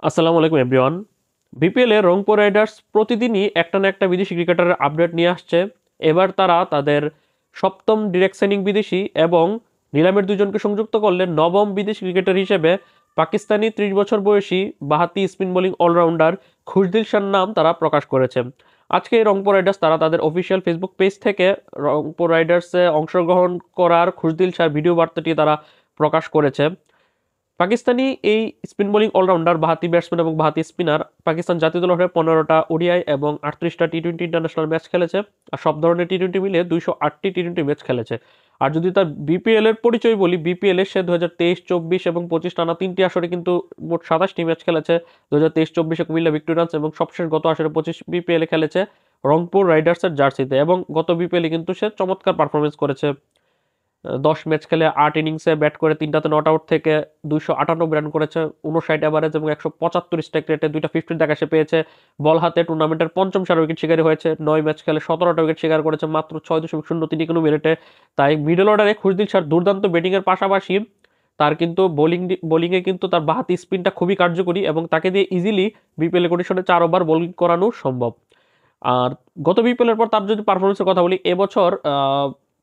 আসসালামু আলাইকুম everyone. BPL এ Rangpur Riders প্রতিদিনই একটা না একটা বিদেশি ক্রিকেটারের আপডেট নিয়ে আসছে। এবার তারা তাদের সপ্তম ডিরেক্ট সাইনিং বিদেশি এবং নিলামের দুজনকে সংযুক্ত করলে নবম বিদেশি ক্রিকেটার হিসেবে পাকিস্তানি 30 বছর বয়সী বাহাতি স্পিন বোলিং অলরাউন্ডার খুশদিল শাহর নাম তারা প্রকাশ করেছে। আজকে রংপুর রাইডার্স তারা তাদের অফিসিয়াল ফেসবুক পেজ থেকে রংপুর রাইডার্সে অংশগ্রহণ করার খুশদিল শাহর ভিডিও বার্তাটি তারা প্রকাশ করেছে। পাকিস্তানি এই স্পিন বোলিং অলরাউন্ডার বাহাতি ব্যাটসম্যান এবং বাহাতি স্পিনার পাকিস্তান জাতীয় দলের হয়ে 15টা ওডিআই এবং 38টা টি-20 ইন্টারন্যাশনাল ম্যাচ খেলেছে। আর সব ধরনের টি-20 মিলিয়ে 208টি টি-20 ম্যাচ খেলেছে। আর যদি তার বিপিএল এর পরিচয় বলি, বিপিএল এ সে 2023, 24 এবং 25 টানা 3টি আসরে কিন্তু মোট 27টি ম্যাচ খেলেছে। 2023-24 কুমিল্লা ভিক্টোরিয়ান্স এবং সবশেষ গত আসরে 25 বিপিএল এ খেলেছে রংপুর রাইডার্সের জার্সিতে, এবং গত বিপিএল এ কিন্তু সে চমৎকার পারফরমেন্স করেছে। 10 ম্যাচ খেলে 8 ইনিংসে ব্যাট করে 3টাতে নট আউট থেকে 298 রান করেছে, 59 অ্যাভারেজ এবং 175 স্ট্রাইক রেটে 2টা 50 দেখা সে পেয়েছে। বল হাতে টুর্নামেন্টের পঞ্চম সার উইকেট শিকারী হয়েছে। 9 ম্যাচ খেলে 17টা উইকেট শিকার করেছে মাত্র 6.03 মিনিটে। তাই মিডল অর্ডারে খুশদিল শাহর দুর্দান্ত ব্যাটিংয়ের পাশাপাশি তার কিন্তু বোলিংয়ে কিন্তু তার বাহাতি স্পিনটা খুবই কার্যকরী এবং তাকে দিয়ে ইজিলি বিপিএল কন্ডিশনে 4 ওভার বোলিং করানো সম্ভব। আর গত বিপিএল এর পর তার যদি পারফরমেন্সের কথা বলি, এবছর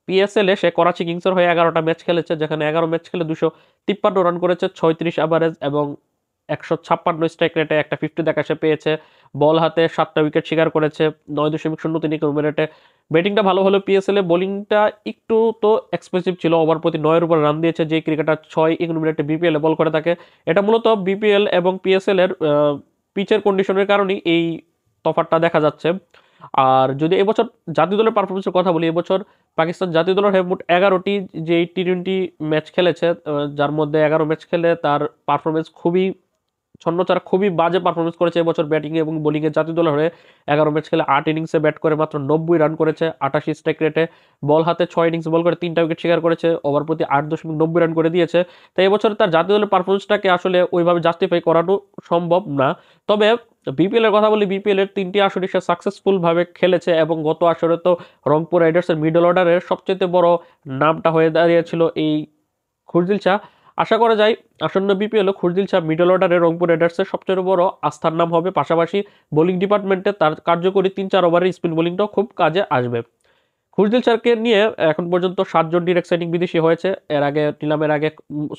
পিএসএল এ সে করাচি কিংসের হয়ে 11টা ম্যাচ খেলেছে, যেখানে 11 ম্যাচ খেলে 253 রান করেছে, 36 অ্যাভারেজ এবং 156 স্ট্রাইক রেটে একটা 50 দেখা সে পেয়েছে। বল হাতে 7টা উইকেট শিকার করেছে 9.03 মিনিটে। ব্যাটিংটা ভালো হলো পিএসএল এ, বোলিংটা একটু তো এক্সপেন্সিভ ছিল, ওভার প্রতি 9-এর উপর রান দিয়েছে যে ক্রিকেটার 6 মিনিটে বিপিএল এ বল করে থাকে। এটা মূলত বিপিএল এবং পিএসএল এর পিচের কন্ডিশনের কারণেই এই তফাৎটা দেখা যাচ্ছে। আর যদি এবছর জাতীয় দলের পারফরমেন্সের কথা বলি, এবছর পাকিস্তান জাতীয় দলের হয়ে মোট 11টি যে টি-20 ম্যাচ খেলেছে, যার মধ্যে 11 ম্যাচ খেলে তার পারফরমেন্স খুবই ছন্নছাড়া, খুবই বাজে পারফরমেন্স করেছে এবছর ব্যাটিংয়ে এবং বোলিংয়ে। জাতীয় দলের হয়ে 11 ম্যাচ খেলে 8 ইনিংসে ব্যাট করে মাত্র 90 রান করেছে, 88 স্ট্রাইক রেটে। বল হাতে 6 ইনিংস বল করে 3টা উইকেট শিকার করেছে, ওভার প্রতি 8.90 রান করে দিয়েছে। তাই এবছর তার জাতীয় দলের পারফরমেন্সটাকে আসলে ওইভাবে জাস্টিফাই করানো সম্ভব না। তবে বিপিএল এর কথা বলি, বিপিএল এর 3টি আসরে সে সাকসেসফুল ভাবে খেলেছে এবং গত আসরে তো রংপুর রাইডার্সের মিডল অর্ডারের সবচেয়ে বড় নামটা হয়ে দাঁড়িয়েছিল এই খুশদিল শাহ। আশা করা যায় আসন্ন বিপিএল খুশদিল শাহ মিডল অর্ডারে রংপুর রাইডার্সের সবচেয়ে বড় আস্থার নাম হবে। পাশাপাশি বোলিং ডিপার্টমেন্টে তার কার্যকরী 3-4 ওভারের স্পিন বোলিংটাও খুব কাজে আসবে। খুশদিল শাহকে নিয়ে এখন পর্যন্ত 7জন ডিরেক্ট সাইনিং বিদেশি হয়েছে। এর আগে নিলামের আগে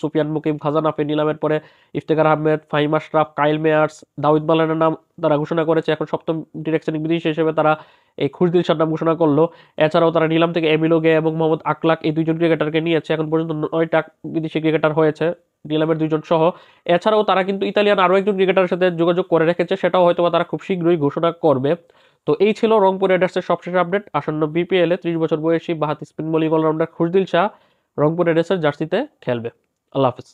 সুফিয়ান মুকিম, খাজান আফে, নিলামের পরে ইফতেখার আহমেদ, ফাহিম আশরাফ, কাইল মেয়ার্স, দাউদ মালানের নাম তারা ঘোষণা করেছে। এখন সপ্তম ডিরেক্ট সাইনিং বিদেশি হিসেবে তারা এই খুশদিল শাহর নাম ঘোষণা করলো। এছাড়াও তারা নিলাম থেকে এমিলোগে এবং মোহাম্মদ আকলাক এই 2জন ক্রিকেটারকে নিয়েছে। এখন পর্যন্ত 9টা বিদেশি ক্রিকেটার হয়েছে নিলামের 2জন সহ। এছাড়াও তারা কিন্তু ইতালিয়ান আরও একজন ক্রিকেটারের সাথে যোগাযোগ করে রেখেছে, সেটাও হয়তো তারা খুব শীঘ্রই ঘোষণা করবে। তো এই ছিল রংপুর রাইডার্সের সবশেষ আপডেট। আসন্ন বিপিএল এ 30 বছর বয়সী বাহাতি spin bowling allrounder Khushdil Shah Rangpur রাইডার্সের জার্সিতে খেলবে। আল্লাহ হাফিজ।